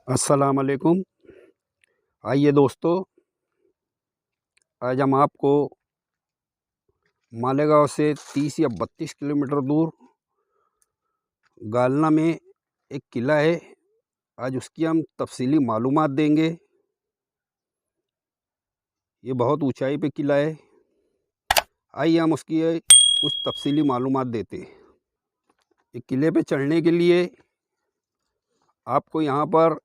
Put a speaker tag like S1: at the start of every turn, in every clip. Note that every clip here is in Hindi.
S1: अस्सलाम वालेकुम। आइए दोस्तों, आज हम आपको मालेगांव से 30 या 32 किलोमीटर दूर गालना में एक किला है। आज उसकी हम तफसीली मालूमात देंगे। ये बहुत ऊंचाई पे किला है। आइए हम उसकी कुछ तफसीली मालूमात देते हैं। ये किले पे चढ़ने के लिए आपको यहाँ पर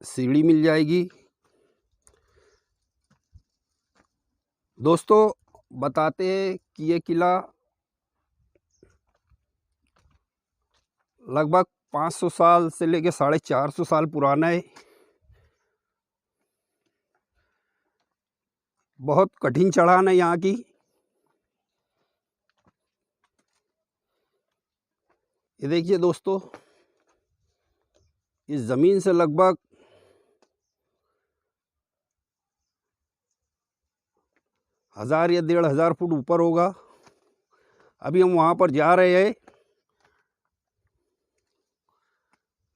S1: सीढ़ी मिल जाएगी। दोस्तों, बताते हैं कि ये किला लगभग 500 साल से लेकर 450 साल पुराना है। बहुत कठिन चढ़ान है यहाँ की। ये देखिए दोस्तों, इस ज़मीन से लगभग 1000 या 1500 फुट ऊपर होगा। अभी हम वहाँ पर जा रहे हैं।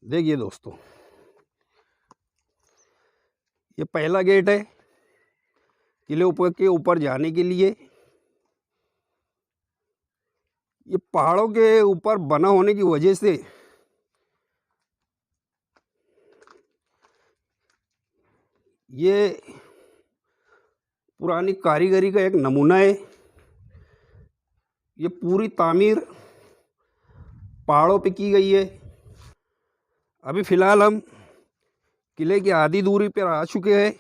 S1: देखिए दोस्तों, ये पहला गेट है किले के ऊपर जाने के लिए। ये पहाड़ों के ऊपर बना होने की वजह से ये पुरानी कारीगरी का एक नमूना है। ये पूरी तामीर पहाड़ों पे की गई है। अभी फ़िलहाल हम किले की आधी दूरी पर आ चुके हैं।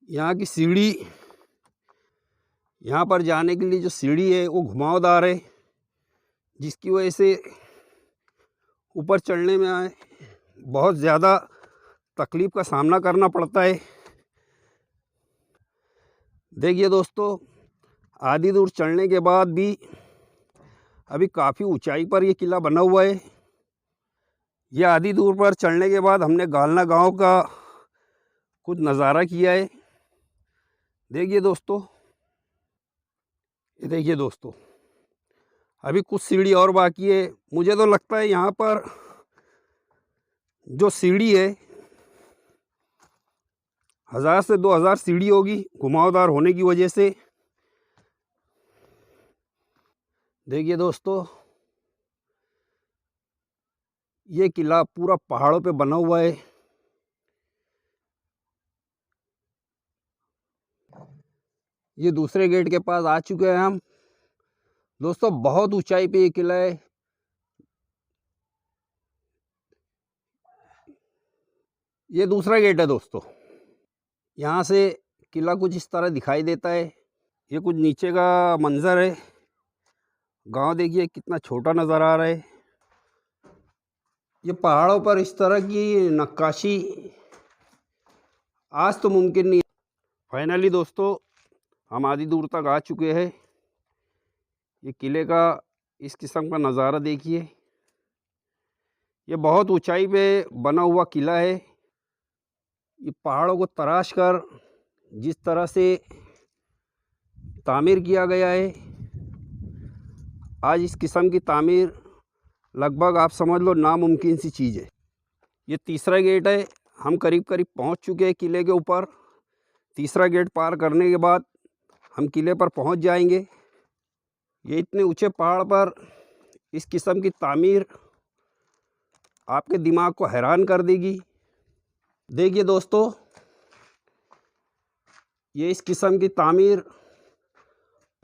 S1: यहाँ की सीढ़ी, यहाँ पर जाने के लिए जो सीढ़ी है वो घुमावदार है, जिसकी वजह से ऊपर चढ़ने में बहुत ज़्यादा तकलीफ़ का सामना करना पड़ता है। देखिए दोस्तों, आधी दूर चढ़ने के बाद भी अभी काफ़ी ऊंचाई पर ये किला बना हुआ है। यह आधी दूर पर चढ़ने के बाद हमने गालना गांव का कुछ नज़ारा किया है। देखिए दोस्तों, ये देखिए दोस्तों, अभी कुछ सीढ़ी और बाकी है। मुझे तो लगता है यहाँ पर जो सीढ़ी है 1000 से 2000 सीढ़ी होगी, घुमावदार होने की वजह से। देखिए दोस्तों, ये किला पूरा पहाड़ों पे बना हुआ है। ये दूसरे गेट के पास आ चुके हैं हम। दोस्तों, बहुत ऊंचाई पे ये किला है। ये दूसरा गेट है दोस्तों। यहाँ से किला कुछ इस तरह दिखाई देता है। ये कुछ नीचे का मंजर है। गांव देखिए कितना छोटा नज़र आ रहा है। ये पहाड़ों पर इस तरह की नक्काशी आज तो मुमकिन नहीं है। फाइनली दोस्तों, हम आधी दूर तक आ चुके हैं। ये किले का इस किस्म का नज़ारा देखिए। ये बहुत ऊंचाई पे बना हुआ किला है। ये पहाड़ों को तराश कर जिस तरह से तामीर किया गया है, आज इस किस्म की तामीर लगभग आप समझ लो नामुमकिन सी चीज़ है। ये तीसरा गेट है। हम करीब करीब पहुंच चुके हैं किले के ऊपर। तीसरा गेट पार करने के बाद हम किले पर पहुंच जाएंगे। ये इतने ऊंचे पहाड़ पर इस किस्म की तामीर आपके दिमाग को हैरान कर देगी। देखिए दोस्तों, ये इस किस्म की तामीर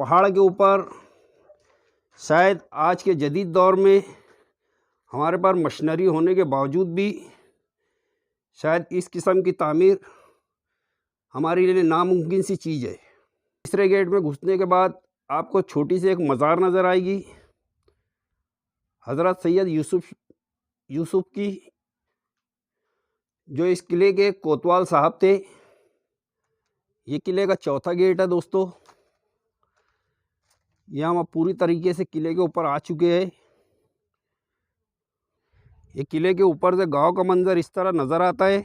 S1: पहाड़ के ऊपर शायद आज के जदीद दौर में हमारे पास मशीनरी होने के बावजूद भी शायद इस किस्म की तामीर हमारे लिए नामुमकिन सी चीज़ है। तीसरे गेट में घुसने के बाद आपको छोटी सी एक मज़ार नज़र आएगी। हज़रत सैयद यूसुफ की, जो इस किले के कोतवाल साहब थे। ये किले का चौथा गेट है दोस्तों। यह हम पूरी तरीके से किले के ऊपर आ चुके हैं। ये किले के ऊपर से गांव का मंजर इस तरह नज़र आता है।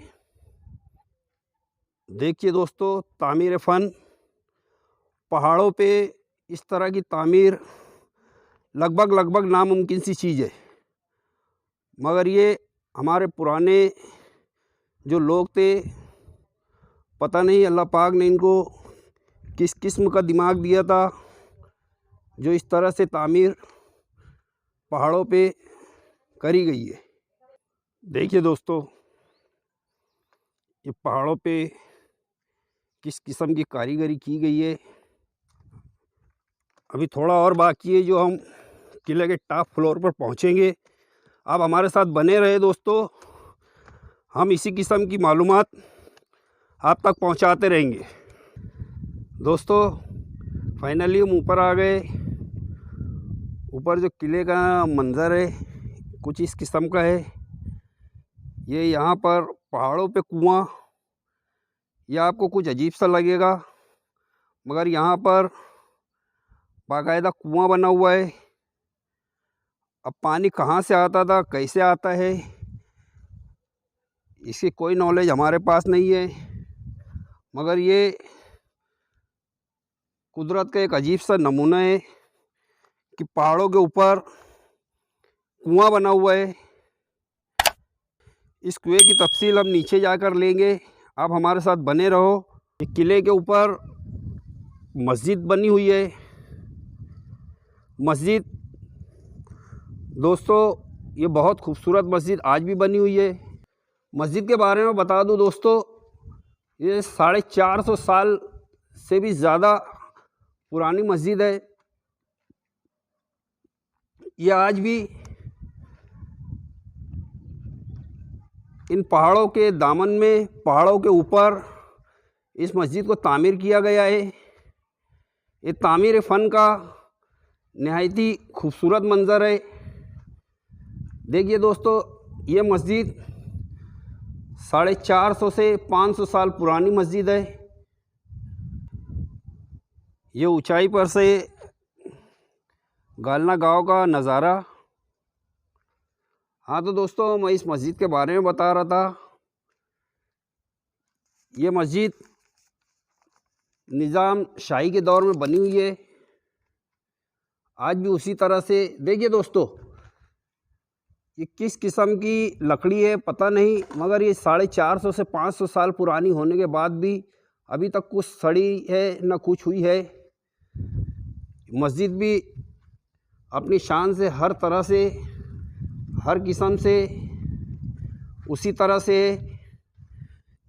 S1: देखिए दोस्तों, तामीर फ़न पहाड़ों पे इस तरह की तामीर लगभग नामुमकिन सी चीज़ है, मगर ये हमारे पुराने जो लोग थे, पता नहीं अल्लाह पाक ने इनको किस किस्म का दिमाग दिया था, जो इस तरह से तामीर पहाड़ों पे करी गई है। देखिए दोस्तों, ये पहाड़ों पे किस किस्म की कारीगरी की गई है। अभी थोड़ा और बाकी है जो हम किले के टॉप फ्लोर पर पहुंचेंगे। आप हमारे साथ बने रहे दोस्तों, हम इसी किस्म की मालूमात आप तक पहुंचाते रहेंगे। दोस्तों फाइनली हम ऊपर आ गए। ऊपर जो किले का मंज़र है कुछ इस किस्म का है। ये यहाँ पर पहाड़ों पे कुआं, ये आपको कुछ अजीब सा लगेगा, मगर यहाँ पर बाकायदा कुआं बना हुआ है। अब पानी कहाँ से आता था, कैसे आता है, इसकी कोई नॉलेज हमारे पास नहीं है, मगर ये कुदरत का एक अजीब सा नमूना है कि पहाड़ों के ऊपर कुआं बना हुआ है। इस कुएं की तफसील हम नीचे जाकर लेंगे, आप हमारे साथ बने रहो। ये किले के ऊपर मस्जिद बनी हुई है। मस्जिद दोस्तों ये बहुत खूबसूरत मस्जिद आज भी बनी हुई है। मस्जिद के बारे में बता दूं दोस्तों, ये 450 साल से भी ज़्यादा पुरानी मस्जिद है। ये आज भी इन पहाड़ों के दामन में, पहाड़ों के ऊपर इस मस्जिद को तामीर किया गया है। ये तामीर फ़न का नहायत ही खूबसूरत मंज़र है। देखिए दोस्तों, ये मस्जिद 450 से 500 साल पुरानी मस्जिद है। ये ऊंचाई पर से गालना गांव का नज़ारा। हाँ तो दोस्तों, मैं इस मस्जिद के बारे में बता रहा था। ये मस्जिद निज़ाम शाही के दौर में बनी हुई है, आज भी उसी तरह से। देखिए दोस्तों, ये किस किस्म की लकड़ी है पता नहीं, मगर ये 450 से 500 साल पुरानी होने के बाद भी अभी तक कुछ सड़ी है न कुछ हुई है। मस्जिद भी अपनी शान से हर तरह से, हर किस्म से उसी तरह से,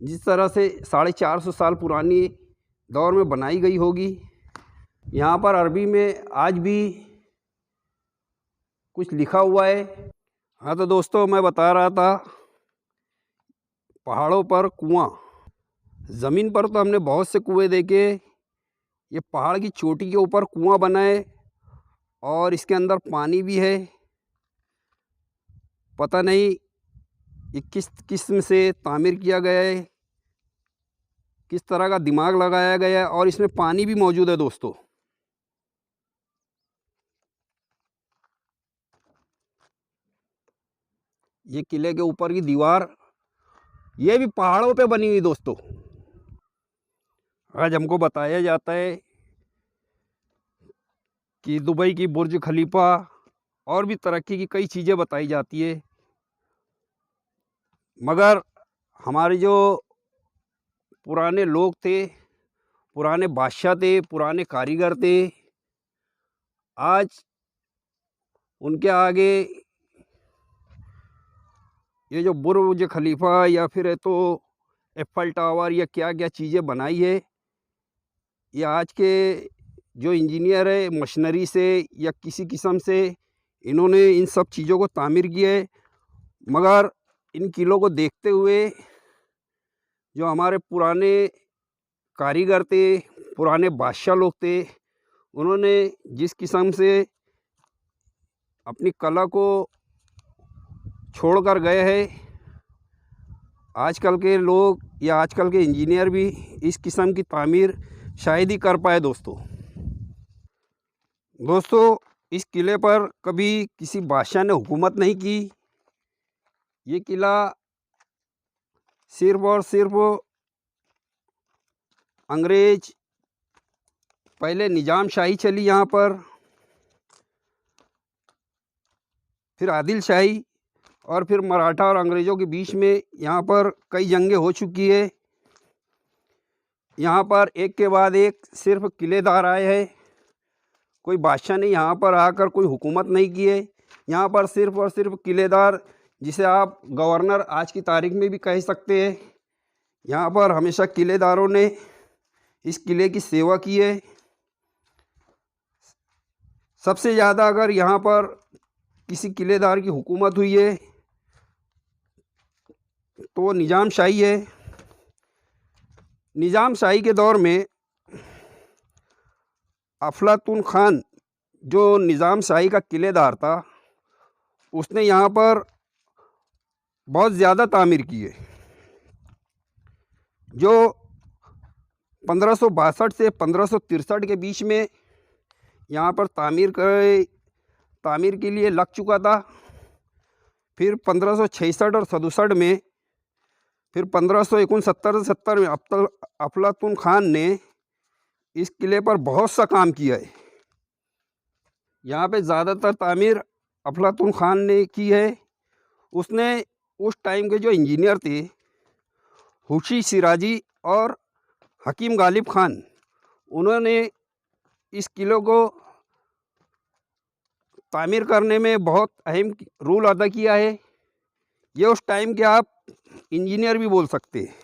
S1: जिस तरह से 450 साल पुरानी दौर में बनाई गई होगी। यहाँ पर अरबी में आज भी कुछ लिखा हुआ है। हाँ तो दोस्तों, मैं बता रहा था पहाड़ों पर कुआं। ज़मीन पर तो हमने बहुत से कुएं देखे, ये पहाड़ की चोटी के ऊपर कुआं बना है और इसके अंदर पानी भी है। पता नहीं ये किस किस्म से तामीर किया गया है, किस तरह का दिमाग लगाया गया है, और इसमें पानी भी मौजूद है दोस्तों। ये किले के ऊपर की दीवार, ये भी पहाड़ों पे बनी हुई दोस्तों। आज हमको बताया जाता है कि दुबई की बुर्ज खलीफा और भी तरक्की की कई चीज़ें बताई जाती है, मगर हमारे जो पुराने लोग थे, पुराने बादशाह थे, पुराने कारीगर थे, आज उनके आगे ये जो बुर्ज खलीफा या फिर है तो एफल टावर या क्या क्या चीज़ें बनाई है, ये आज के जो इंजीनियर है मशीनरी से या किसी किस्म से इन्होंने इन सब चीज़ों को तामीर किया है। मगर इन किलों को देखते हुए जो हमारे पुराने कारीगर थे, पुराने बादशाह लोग थे, उन्होंने जिस किस्म से अपनी कला को छोड़कर गए हैं, आजकल के लोग या आजकल के इंजीनियर भी इस किस्म की तामीर शायद ही कर पाए दोस्तों। इस किले पर कभी किसी बादशाह ने हुकूमत नहीं की। ये किला सिर्फ और सिर्फ अंग्रेज, पहले निज़ाम शाही चली यहाँ पर, फिर आदिल शाही, और फिर मराठा और अंग्रेज़ों के बीच में यहाँ पर कई जंगें हो चुकी है। यहाँ पर एक के बाद एक सिर्फ किलेदार आए हैं, कोई बादशाह ने यहाँ पर आकर कोई हुकूमत नहीं की है। यहाँ पर सिर्फ और सिर्फ किलेदार, जिसे आप गवर्नर आज की तारीख में भी कह सकते हैं, यहाँ पर हमेशा किलेदारों ने इस किले की सेवा की है। सबसे ज़्यादा अगर यहाँ पर किसी किलेदार की हुकूमत हुई है तो वो निज़ाम शाही है। निज़ाम शाही के दौर में अफलातून खान जो निज़ाम शाही का किलेदार था, उसने यहाँ पर बहुत ज़्यादा तामीर की है। जो 1562 से 1563 के बीच में यहाँ पर तामीर के लिए लग चुका था। फिर 1566 और 67 में, फिर 1569-70 में अफलातून खान ने इस किले पर बहुत सा काम किया है। यहाँ पे ज़्यादातर तामीर अफलातून खान ने की है। उसने उस टाइम के जो इंजीनियर थे, हुशी सिराजी और हकीम गालिब खान, उन्होंने इस किले को तामीर करने में बहुत अहम रोल अदा किया है। ये उस टाइम के आप इंजीनियर भी बोल सकते हैं।